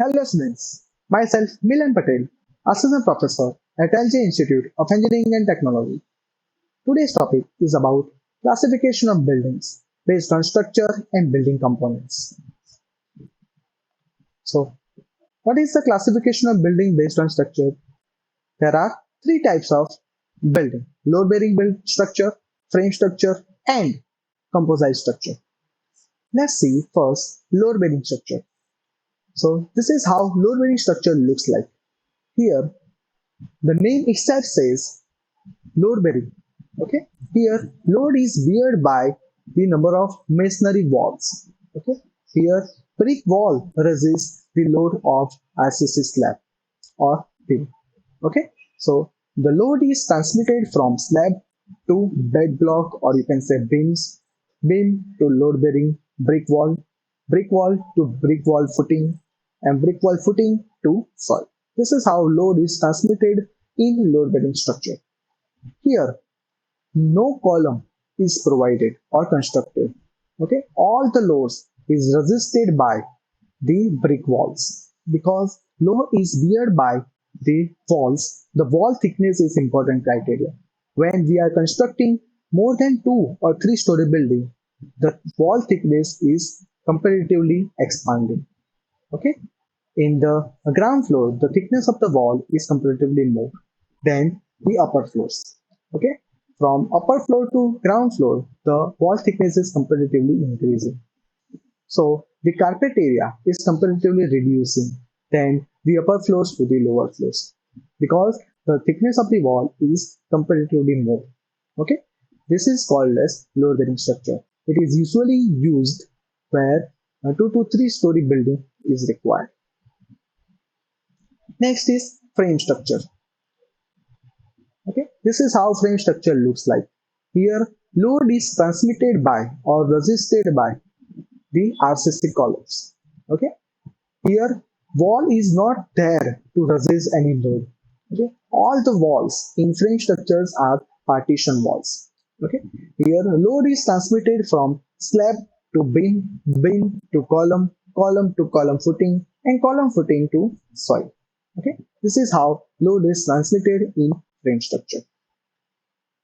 Hello students, myself Milan Patel, Assistant Professor at LJ Institute of Engineering and Technology. Today's topic is about classification of buildings based on structure and building components. So, what is the classification of building based on structure? There are three types of building: load-bearing build structure, frame structure, and composite structure. Let's see first load-bearing structure. So, this is how load-bearing structure looks like. Here, the name itself says load bearing. Okay, here load is beared by the number of masonry walls. Okay, here brick wall resists the load of RCC slab or beam. Okay, so the load is transmitted from slab to bed block, or you can say beams, beam to load bearing brick wall to brick wall footing, and brick wall footing to soil. This is how load is transmitted in load bearing structure. Here, no column is provided or constructed. Okay, all the loads is resisted by the brick walls. Because load is beared by the walls, the wall thickness is important criteria. When we are constructing more than 2 or 3 story building, the wall thickness is comparatively expanding. Okay, in the ground floor, the thickness of the wall is comparatively more than the upper floors. Okay, from upper floor to ground floor, the wall thickness is comparatively increasing. So the carpet area is comparatively reducing than the upper floors to the lower floors, because the thickness of the wall is comparatively more. Okay, this is called as load bearing structure. It is usually used where a 2 to 3 story building is required. Next is frame structure. Okay, this is how frame structure looks like. Here, load is transmitted by or resisted by the RCC columns. Okay, here wall is not there to resist any load. Okay, all the walls in frame structures are partition walls. Okay, here load is transmitted from slab to beam, beam to column, column to column footing, and column footing to soil. Okay, this is how load is transmitted in frame structure.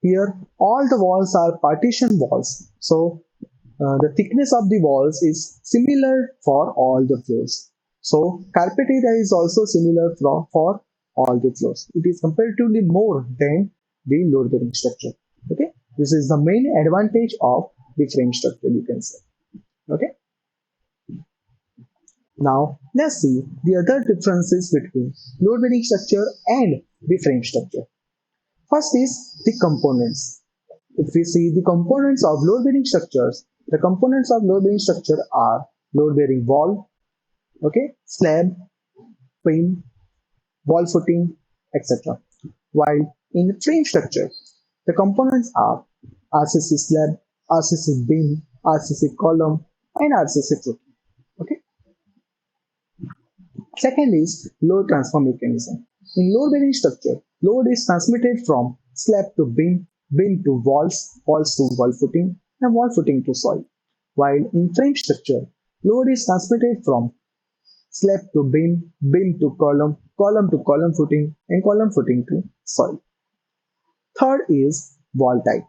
Here all the walls are partition walls, so the thickness of the walls is similar for all the floors. So carpet area is also similar for all the floors. It is comparatively more than the load bearing structure. Okay, this is the main advantage of the frame structure, you can say. Okay, now let's see the other differences between load bearing structure and the frame structure. First is the components. If we see the components of load bearing structures, the components of load bearing structure are load bearing wall, okay, slab, beam, wall footing, etc. While in frame structure, the components are RCC slab, RCC beam, RCC column, and RCC footing. Okay. Second is load transfer mechanism. In load bearing structure, load is transmitted from slab to beam, beam to walls, walls to wall footing, and wall footing to soil. While in frame structure, load is transmitted from slab to beam, beam to column, column to column footing, and column footing to soil. Third is wall type.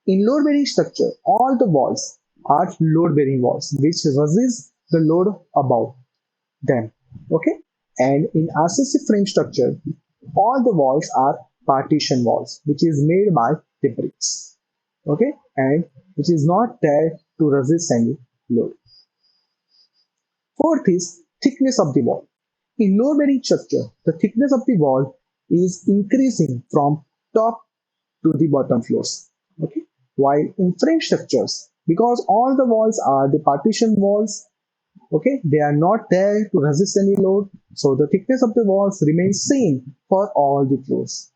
In load bearing structure, all the walls are load bearing walls which resist the load above them. Okay, and in RCC frame structure, all the walls are partition walls which is made by the bricks. Okay, and which is not there to resist any load. Fourth is thickness of the wall. In load bearing structure, the thickness of the wall is increasing from top to the bottom floors. Okay, while in frame structures, because all the walls are the partition walls, okay, they are not there to resist any load, so the thickness of the walls remains same for all the floors.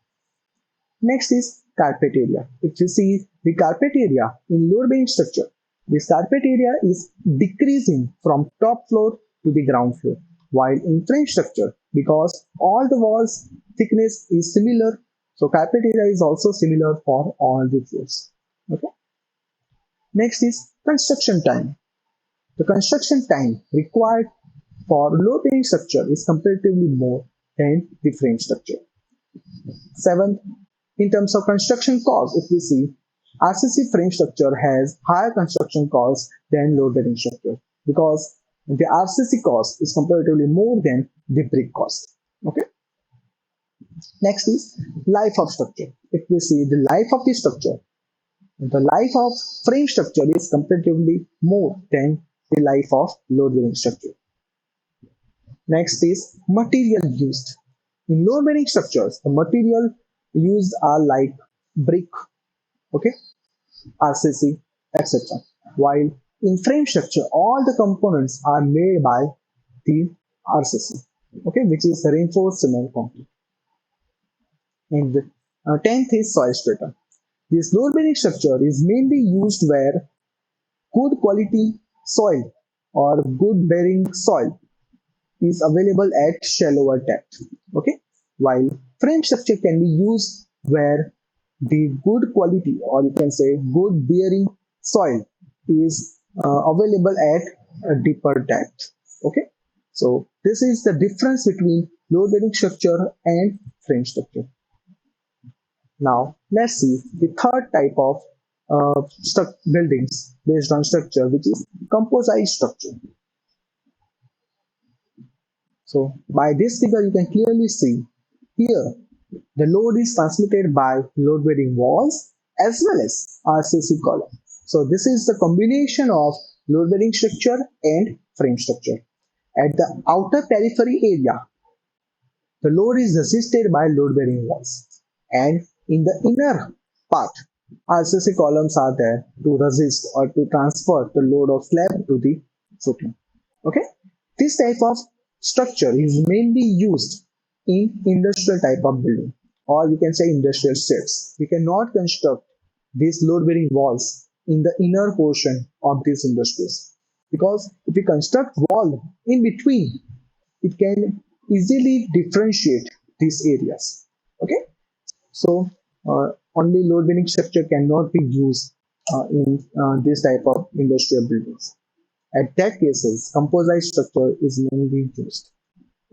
Next is carpet area. If you see the carpet area in load bearing structure, this carpet area is decreasing from top floor to the ground floor, while in frame structure, because all the walls thickness is similar, so carpet area is also similar for all the floors. Okay, next is construction time. The construction time required for load bearing structure is comparatively more than the frame structure. Seventh, in terms of construction cost, if we see, RCC frame structure has higher construction costs than load bearing structure because the RCC cost is comparatively more than the brick cost. Okay. Next is life of structure. If we see the life of the life of frame structure is comparatively more than the life of load bearing structure. Next is material used. In load bearing structures, the material used are like brick, okay, RCC, etc. While in frame structure, all the components are made by the RCC, okay, which is reinforced cement concrete. And the 10th is soil strata. This load bearing structure is mainly used where good quality soil or good bearing soil is available at shallower depth. Okay, while frame structure can be used where the good quality or you can say good bearing soil is available at a deeper depth. Okay, so this is the difference between load bearing structure and frame structure. Now let's see the third type of buildings based on structure, which is composite structure. So by this figure, you can clearly see here the load is transmitted by load bearing walls as well as RCC column. So this is the combination of load bearing structure and frame structure. At the outer periphery area, the load is resisted by load bearing walls, and in the inner part, RCC columns are there to resist or to transfer the load of slab to the footing. Okay, this type of structure is mainly used in industrial type of building, or you can say industrial sheds. We cannot construct these load bearing walls in the inner portion of these industries because if we construct wall in between, it can easily differentiate these areas. Okay, so only load bearing structure cannot be used in this type of industrial buildings. At that cases, composite structure is mainly used.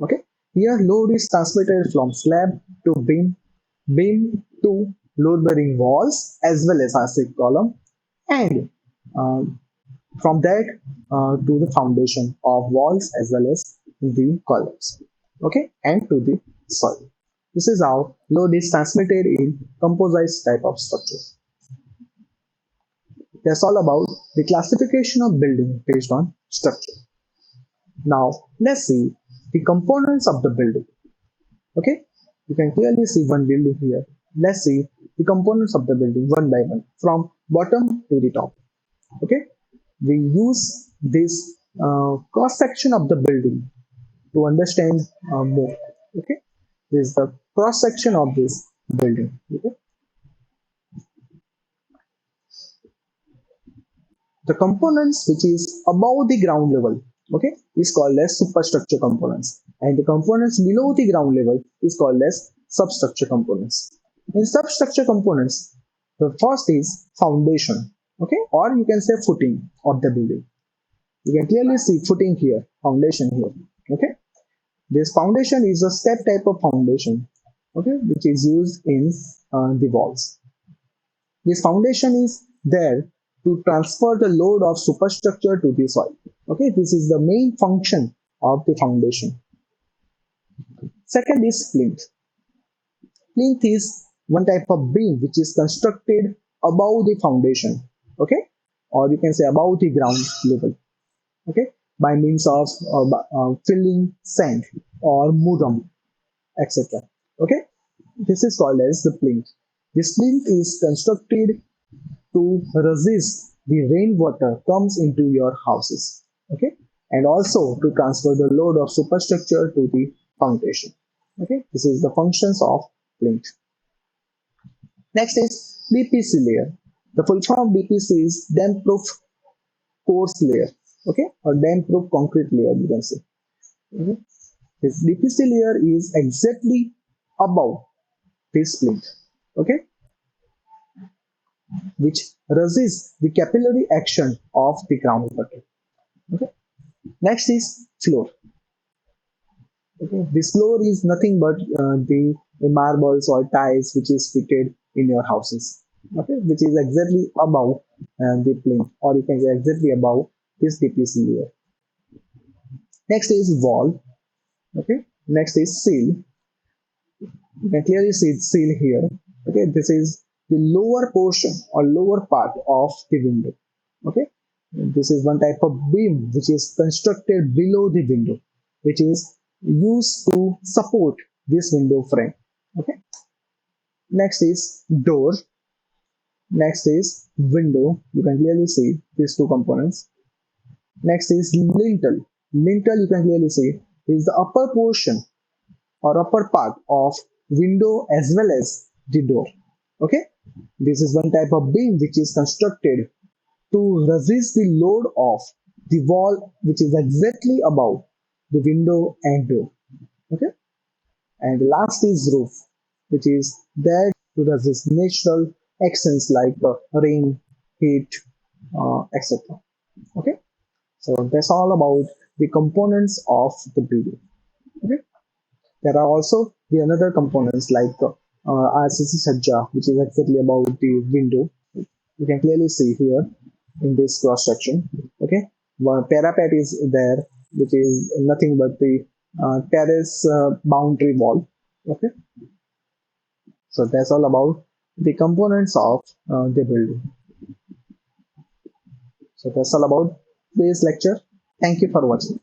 Okay, here load is transmitted from slab to beam to load bearing walls as well as RC column, and from that to the foundation of walls as well as the columns. Okay, and to the soil. This is how load is transmitted in composite type of structure. That's all about the classification of building based on structure. Now let's see the components of the building. Okay, you can clearly see one building here. Let's see the components of the building one by one from bottom to the top. Okay, we use this cross section of the building to understand more. Okay, this is the cross section of this building. Okay, the components which is above the ground level, okay, is called as superstructure components, and the components below the ground level is called as substructure components. In substructure components, the first is foundation, okay, or you can say footing of the building. You can clearly see footing here, foundation here. Okay, this foundation is a step type of foundation, okay, which is used in the walls. This foundation is there to transfer the load of superstructure to the soil. Okay, this is the main function of the foundation. Second is plinth. Plinth is one type of beam which is constructed above the foundation, okay, or you can say above the ground level, okay, by means of filling sand or mudam, etc. Okay, this is called as the plinth. This plinth is constructed to resist the rainwater comes into your houses, okay, and also to transfer the load of superstructure to the foundation. Okay, this is the functions of plinth. Next is BPC layer. The full form of BPC is damp proof coarse layer, okay, or damp proof concrete layer, you can say. Okay. This BPC layer is exactly above this plinth, okay, which resists the capillary action of the groundwater. Okay. Next is floor. Okay, this floor is nothing but the marbles or tiles which is fitted in your houses. Okay, which is exactly above the plane, or you can say exactly above this DPC layer. Next is wall. Okay, next is seal. You can clearly see seal here. Okay, this is the lower portion or lower part of the window. Okay, this is one type of beam which is constructed below the window, which is used to support this window frame. Okay, next is door. Next is window. You can clearly see these two components. Next is lintel. Lintel, you can clearly see, is the upper portion or upper part of window as well as the door. Okay, this is one type of beam which is constructed to resist the load of the wall which is exactly above the window and door. Okay, and last is roof, which is there to resist natural actions like rain, heat, etc. Okay, so that's all about the components of the building. Okay, there are also the another components like RCC Sajja, which is exactly about the window. You can clearly see here in this cross section. Okay, one parapet is there, which is nothing but the terrace boundary wall. Okay, so that's all about the components of the building. So that's all about this lecture. Thank you for watching.